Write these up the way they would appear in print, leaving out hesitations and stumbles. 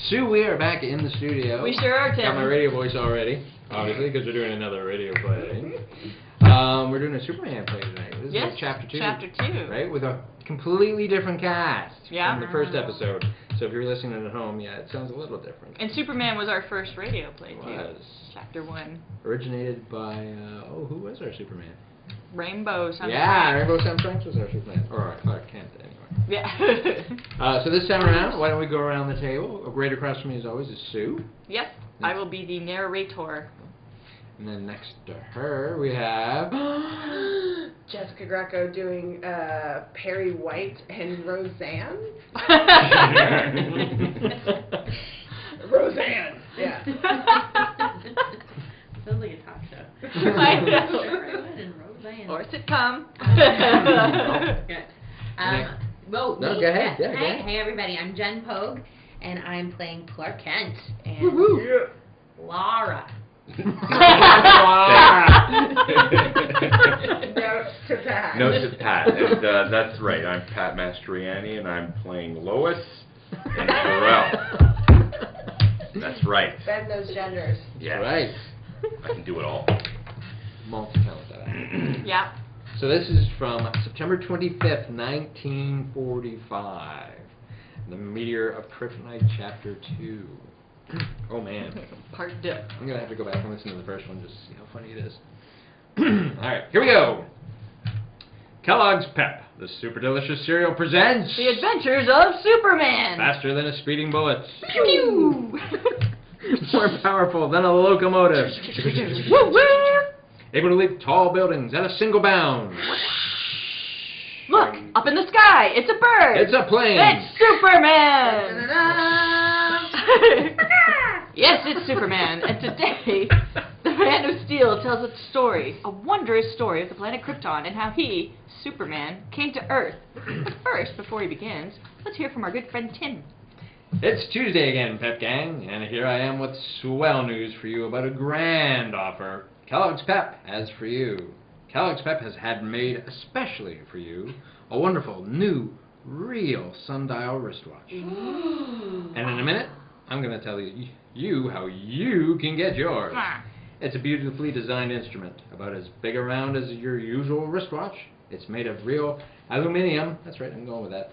Sue, we are back in the studio. We sure are, Tim. Got my radio voice already, obviously, because we're doing another radio play. We're doing a Superman play tonight. This is like Chapter 2. Chapter 2. Right? With a completely different cast from the first Yeah. episode. So if you're listening at home, yeah, it sounds a little different. And Superman was our first radio play, too. It was. Chapter 1. Originated by, who was our Superman? Rainbow Sun Rainbow Sun Franks was our Superman. Or Clark Kent, anyway. Yeah. So this time around, why don't we go around the table? Right across from me, as always, is Sue. Yep. I will be the narrator. And then next to her, we have... Jessica Greco doing Perry White and Roz-an. Roz-an, yeah. Sounds like a talk show. I know. And Roseanne. Or a sitcom. Good. No, go ahead. Yeah, go Hey, ahead. hey, everybody. I'm Jen Pogue, and I'm playing Clark Kent and Woo-hoo. Laura. Note to Pat. Note to Pat, and that's right. I'm Pat Mastroianni, and I'm playing Lois and jor-el. That's right. Bend those genders. Yes. Right. I can do it all. Multi-talented. Yeah. So this is from September 25th, 1945. The Meteor of Kryptonite, Chapter 2. Oh, man. Part 2. I'm going to have to go back and listen to the first one just to see how funny it is. Alright, here we go. Kellogg's Pep, the super delicious cereal, presents... The Adventures of Superman. Faster than a speeding bullet. Pew! More powerful than a locomotive. Woo woo! Able to leap tall buildings at a single bound. Look, up in the sky, it's a bird. It's a plane. It's Superman. Yes, it's Superman, and today, the Man of Steel tells a story, a wondrous story of the planet Krypton and how he, Superman, came to Earth. But first, before he begins, let's hear from our good friend Tim. It's Tuesday again, Pep Gang, and here I am with swell news for you about a grand offer Kellogg's Pep has for you. Kellogg's Pep has had made especially for you a wonderful, new, real sundial wristwatch. And in a minute, I'm going to tell you how you can get yours. It's a beautifully designed instrument, about as big around as your usual wristwatch. It's made of real aluminum, that's right, I'm going with that,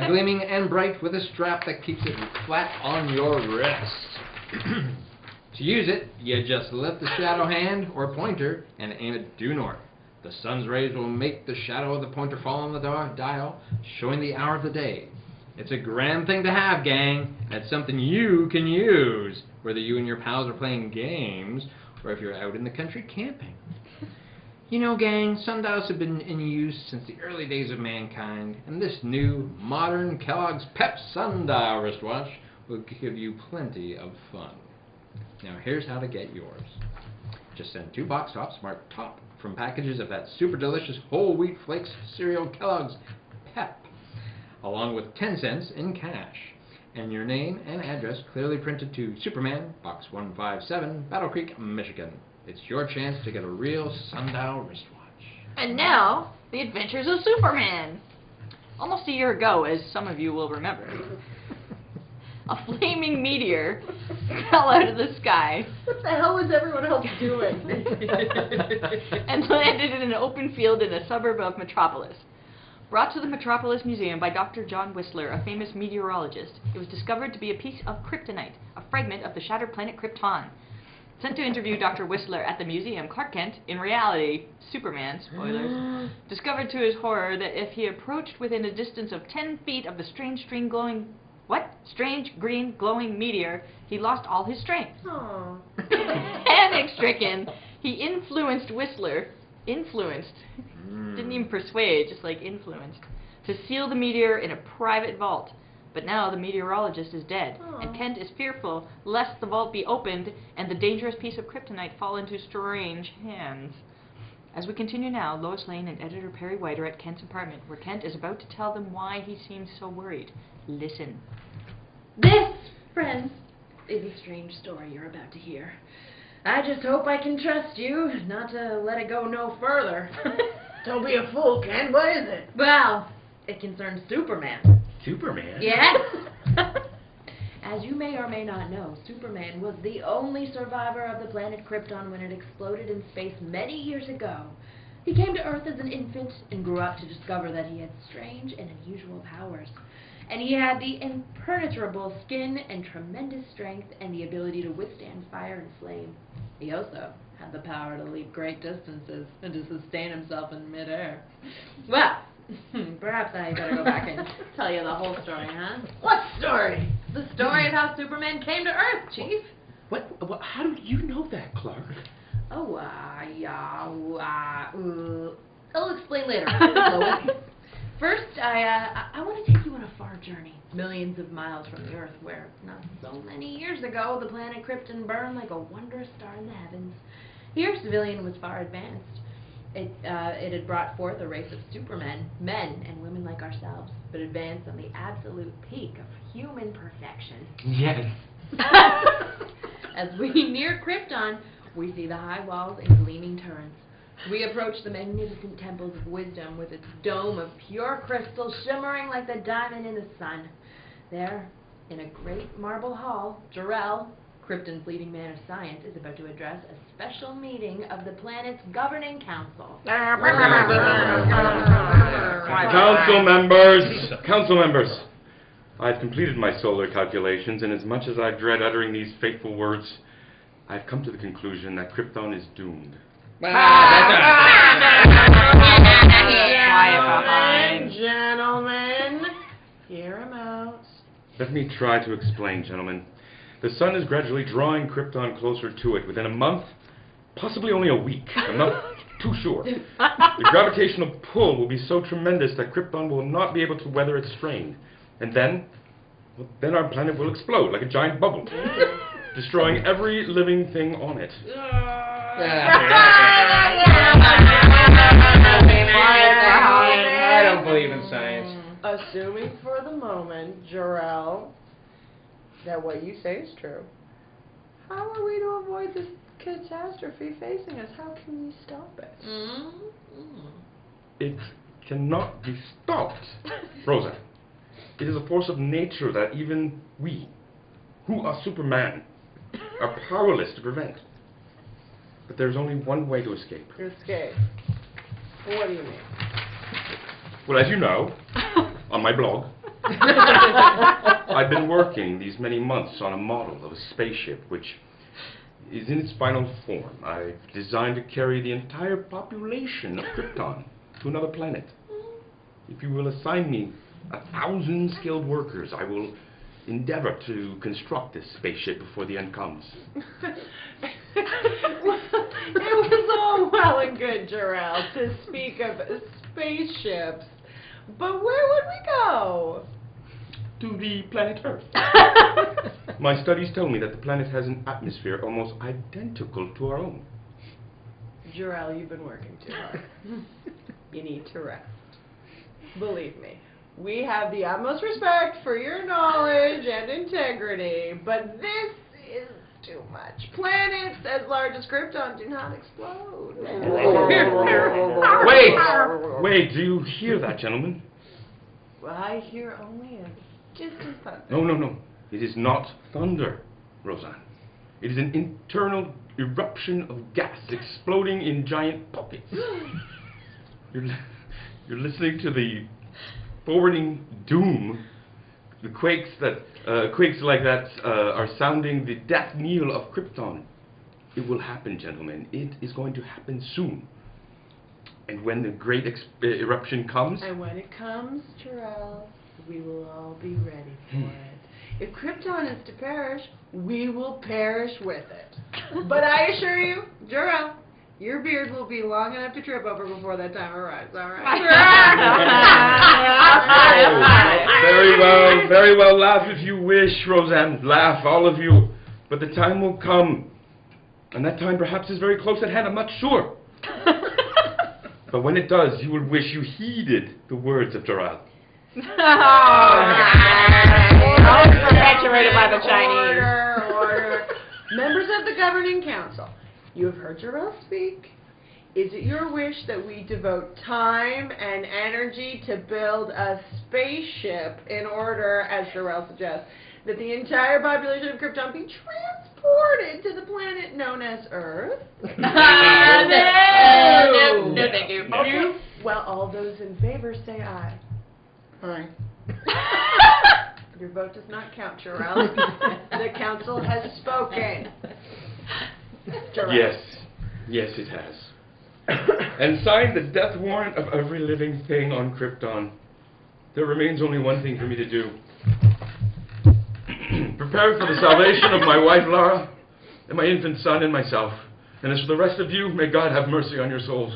gleaming and bright with a strap that keeps it flat on your wrist. To use it, you just lift the shadow hand or pointer and aim it due north. The sun's rays will make the shadow of the pointer fall on the dial, showing the hour of the day. It's a grand thing to have, gang. It's something you can use, whether you and your pals are playing games or if you're out in the country camping. You know, gang, sundials have been in use since the early days of mankind, and this new, modern Kellogg's Pep sundial wristwatch will give you plenty of fun. Now, here's how to get yours. Just send 2 box tops marked top from packages of that super delicious whole wheat flakes cereal Kellogg's Pep, along with 10 cents in cash, and your name and address clearly printed to Superman, Box 157, Battle Creek, Michigan. It's your chance to get a real sundial wristwatch. And now, The Adventures of Superman. Almost a year ago, as some of you will remember, a flaming meteor fell out of the sky. What the hell was everyone else doing? And landed in an open field in a suburb of Metropolis. Brought to the Metropolis Museum by Dr. John Whistler, a famous meteorologist, it was discovered to be a piece of kryptonite, a fragment of the shattered planet Krypton. Sent to interview Dr. Whistler at the museum, Clark Kent, in reality, Superman, spoilers, discovered to his horror that if he approached within a distance of 10 feet of the strange green glowing meteor, he lost all his strength. Aww. Panic-stricken, he influenced Whistler, didn't even persuade, just like influenced, to seal the meteor in a private vault. But now the meteorologist is dead, and Kent is fearful lest the vault be opened and the dangerous piece of kryptonite fall into strange hands. As we continue now, Lois Lane and editor Perry White are at Kent's apartment, where Kent is about to tell them why he seems so worried. Listen. This, friends, is a strange story you're about to hear. I just hope I can trust you not to let it go no further. Don't be a fool, Ken. What is it? Well, it concerns Superman. Superman? Yes. As you may or may not know, Superman was the only survivor of the planet Krypton when it exploded in space many years ago. He came to Earth as an infant and grew up to discover that he had strange and unusual powers. And he had the impenetrable skin and tremendous strength and the ability to withstand fire and flame. He also had the power to leap great distances and to sustain himself in midair. Well, perhaps I better go back and tell you the whole story, huh? What story? The story of how Superman came to Earth, Chief. What? How do you know that, Clark? Oh, I'll explain later. Lois. First, I want to take you on a far journey, millions of miles from the Earth, where not so many years ago the planet Krypton burned like a wondrous star in the heavens. Here, civilian was far advanced. It had brought forth a race of supermen, men and women like ourselves, but advanced on the absolute peak of human perfection. Yes. As we near Krypton, we see the high walls and gleaming turrets. We approach the magnificent temples of wisdom with its dome of pure crystal shimmering like the diamond in the sun. There, in a great marble hall, Jor-el, Krypton's leading man of science, is about to address a special meeting of the planet's governing council. Council members, I've completed my solar calculations, and as much as I dread uttering these fateful words, I've come to the conclusion that Krypton is doomed. Gentlemen, hear him out. Let me try to explain, gentlemen. The sun is gradually drawing Krypton closer to it. Within a month, possibly only a week, I'm not too sure, the gravitational pull will be so tremendous that Krypton will not be able to weather its strain. And then our planet will explode like a giant bubble, destroying every living thing on it. I don't believe in science. Assuming for the moment, Jor-el, that what you say is true, how are we to avoid this catastrophe facing us? How can we stop it? It cannot be stopped, Rosa. It is a force of nature that even we, who are Superman, are powerless to prevent. But there's only one way to escape. Escape. What do you mean? Well, as you know, on my blog, I've been working these many months on a model of a spaceship which is in its final form. I've designed to carry the entire population of Krypton to another planet. If you will assign me 1,000 skilled workers, I will endeavor to construct this spaceship before the end comes. It was all well and good, Jor-el, to speak of spaceships, but where would we go? To the planet Earth. My studies tell me that the planet has an atmosphere almost identical to our own. Jor-el, you've been working too hard. You need to rest. Believe me, we have the utmost respect for your knowledge and integrity, but this is too much. Planets as large as Krypton do not explode. Wait, do you hear that, gentlemen? I hear only a distant thunder. No. It is not thunder, Roz-an. It is an internal eruption of gas exploding in giant pockets. You're listening to the forwarding doom. The quakes like that are sounding the death knell of Krypton. It will happen, gentlemen. It is going to happen soon. And when the great eruption comes... And when it comes, Jor-el, we will all be ready for it. If Krypton is to perish, we will perish with it. But I assure you, Jor-el, your beard will be long enough to trip over before that time arrives, all right? Oh, very well. Laugh if you wish, Roz-an. Laugh, all of you. But the time will come. And that time perhaps is very close at hand, I'm not sure. But when it does, you will wish you heeded the words of Jor-el. Perpetuated by the Chinese. Order. Members of the governing council, you have heard Jor-el speak. Is it your wish that we devote time and energy to build a spaceship in order, as Jor-el suggests, that the entire population of Krypton be transported to the planet known as Earth. No, thank you. Okay. Well, all those in favor say aye. Aye. Your vote does not count, Jor-el. The council has spoken. Jor-el. Yes. Yes, it has. And signed the death warrant of every living thing on Krypton. There remains only one thing for me to do. Prepare for the salvation of my wife, Lara, and my infant son and myself. And as for the rest of you, may God have mercy on your souls.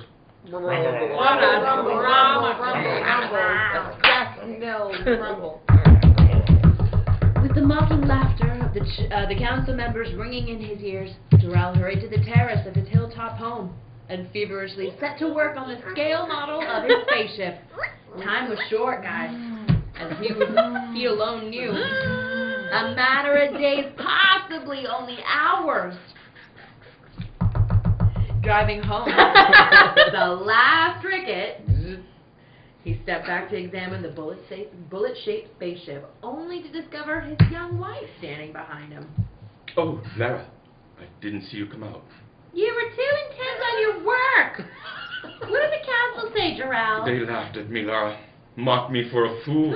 Rumble. With the mocking laughter of the council members ringing in his ears, Jor-el hurried to the terrace of his hilltop home and feverishly set to work on the scale model of his spaceship. Time was short, guys, as he alone knew. A matter of days, possibly only hours. Driving home, the last ricket, he stepped back to examine the bullet-shaped spaceship, only to discover his young wife standing behind him. Oh, Lara, I didn't see you come out. You were too intent on your work. What did the council say, Jor-el? They laughed at me, Lara. Mocked me for a fool.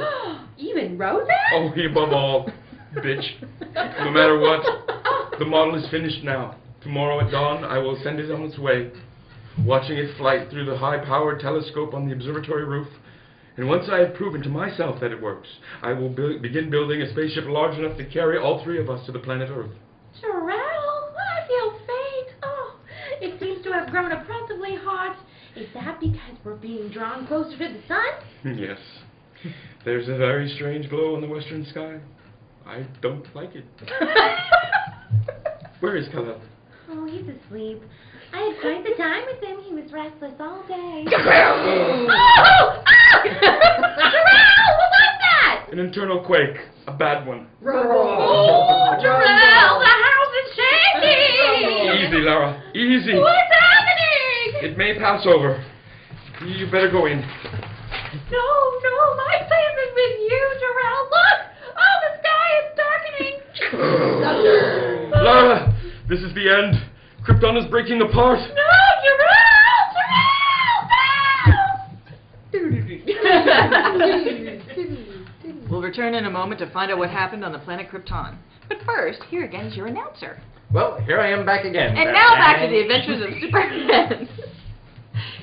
Even Roz-an? Oh, above all, bitch. No matter what, the model is finished now. Tomorrow at dawn, I will send it on its way, watching it fly through the high-powered telescope on the observatory roof. And once I have proven to myself that it works, I will begin building a spaceship large enough to carry all three of us to the planet Earth. Jor-el, I feel faint. Oh, it seems to have grown oppressively hot. Is that because we're being drawn closer to the sun? Yes. There's a very strange glow in the western sky. I don't like it. Where is Kal-El? Oh, he's asleep. I had quite the time with him. He was restless all day. Jor-el! Jor-el, what was that? An internal quake. A bad one. Oh, Jor-el, the house is shaking. Easy, Lara. Easy. What's happening? It may pass over. You better go in. No, my place is with you, Jor-el. Look! Oh, the sky is darkening. Lara, this is the end. Krypton is breaking apart. No, Jor-el! We'll return in a moment to find out what happened on the planet Krypton. But first, here again is your announcer. Well, here I am back again. And now back to the adventures of Superman.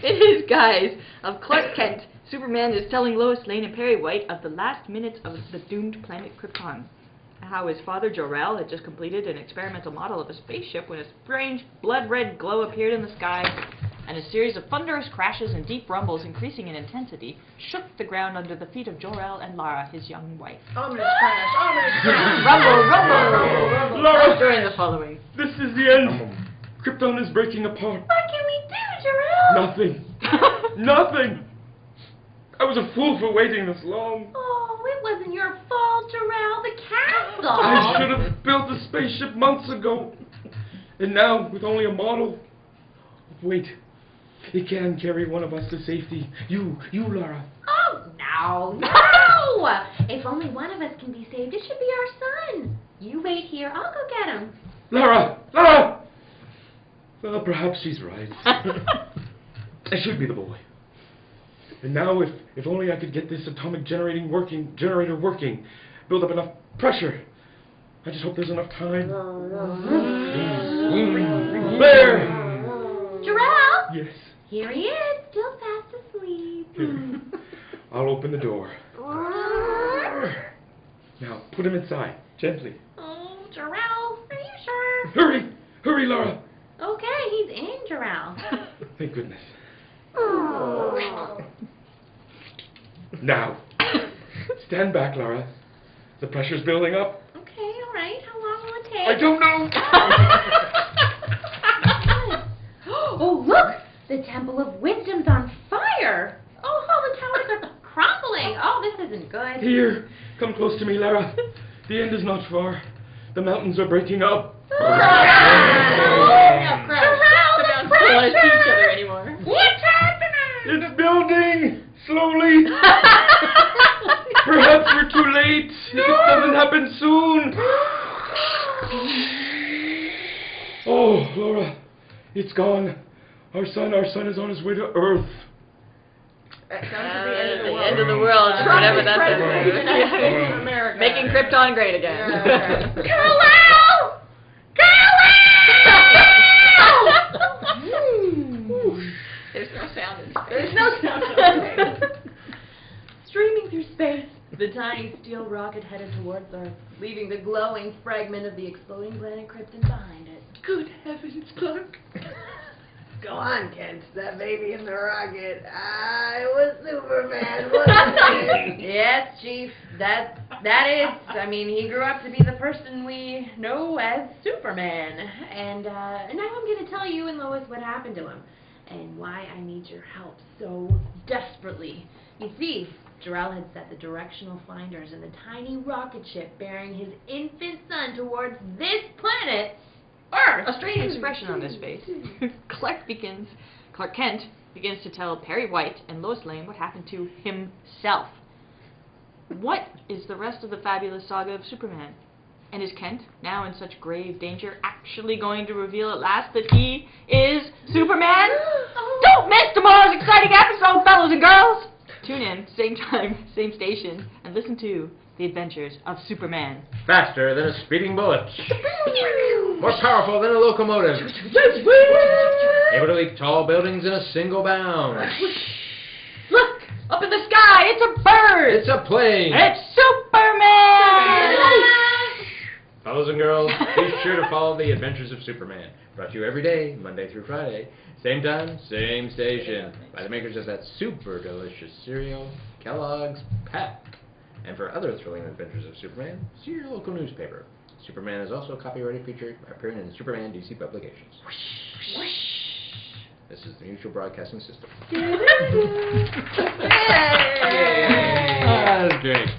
In his guise of Clark Kent, Superman is telling Lois Lane and Perry White of the last minutes of the doomed planet Krypton. How his father Jor-el had just completed an experimental model of a spaceship when a strange blood-red glow appeared in the sky, and a series of thunderous crashes and deep rumbles increasing in intensity shook the ground under the feet of Jor-el and Lara, his young wife. Ominous crash, ominous crash. Rumble. Lara, During the following. this is the end. Krypton is breaking apart. What can we do, Jor-el? Nothing. Nothing. I was a fool for waiting this long. Oh, it wasn't your fault, Jor-el. The castle. I should have built a spaceship months ago. And now, with only a model... Wait. It can carry one of us to safety. You, Lara. Oh, no. If only one of us can be saved, it should be our son. You wait here. I'll go get him. Lara! Well, perhaps she's right. It should be the boy. And now, if only I could get this atomic generator working, build up enough pressure. I just hope there's enough time. There! Jor-el! Yes. Here he is, still fast asleep. Here. I'll open the door. Now, put him inside, gently. Oh, Jor-el, are you sure? Hurry, Lara. Okay, he's in, Jor-el. Thank goodness. Now, stand back, Lara. The pressure's building up. Okay, all right. How long will it take? I don't know. Oh, look! The Temple of Wisdom's on fire! Oh, all the towers are crumbling! Oh, this isn't good. Here, come close to me, Lara. The end is not far. The mountains are breaking up. Realize each other anymore. What's happening? It's building slowly. Perhaps we're too late. If it doesn't happen soon. Oh, Laura, it's gone. Our son is on his way to Earth. That sounds like the end of the The world. end of the world, or whatever that's President of the United States of America. Making Krypton great again. Yeah. There's no sound in space. There's no sound in space. Streaming through space, the tiny steel rocket headed towards Earth, leaving the glowing fragment of the exploding planet Krypton behind it. Good heavens, Clark. Go on, Kent. That baby in the rocket. I was Superman, wasn't it? Yes, Chief. That is. I mean, he grew up to be the person we know as Superman. And now I'm going to tell you and Lois what happened to him and why I need your help so desperately. You see, Jor-el had set the directional finders in the tiny rocket ship bearing his infant son towards this planet, Earth. A strange expression on his face. Clark Kent begins to tell Perry White and Lois Lane what happened to himself. What is the rest of the fabulous saga of Superman? And is Kent, now in such grave danger, actually going to reveal at last that he is Superman? Don't miss tomorrow's exciting episode, fellas and girls! Tune in, same time, same station, and listen to The Adventures of Superman. Faster than a speeding bullet. More powerful than a locomotive. Able to leap tall buildings in a single bound. Look! Up in the sky! It's a bird! It's a plane. It's Superman! Fellows and girls, be sure to follow The Adventures of Superman. Brought to you every day, Monday through Friday. Same time, same station. By the makers of that super delicious cereal, Kellogg's Pep. And for other thrilling adventures of Superman, see your local newspaper. Superman is also a copyrighted feature appearing in Superman DC publications. This is the Mutual Broadcasting System. Yay! Yay! That's great.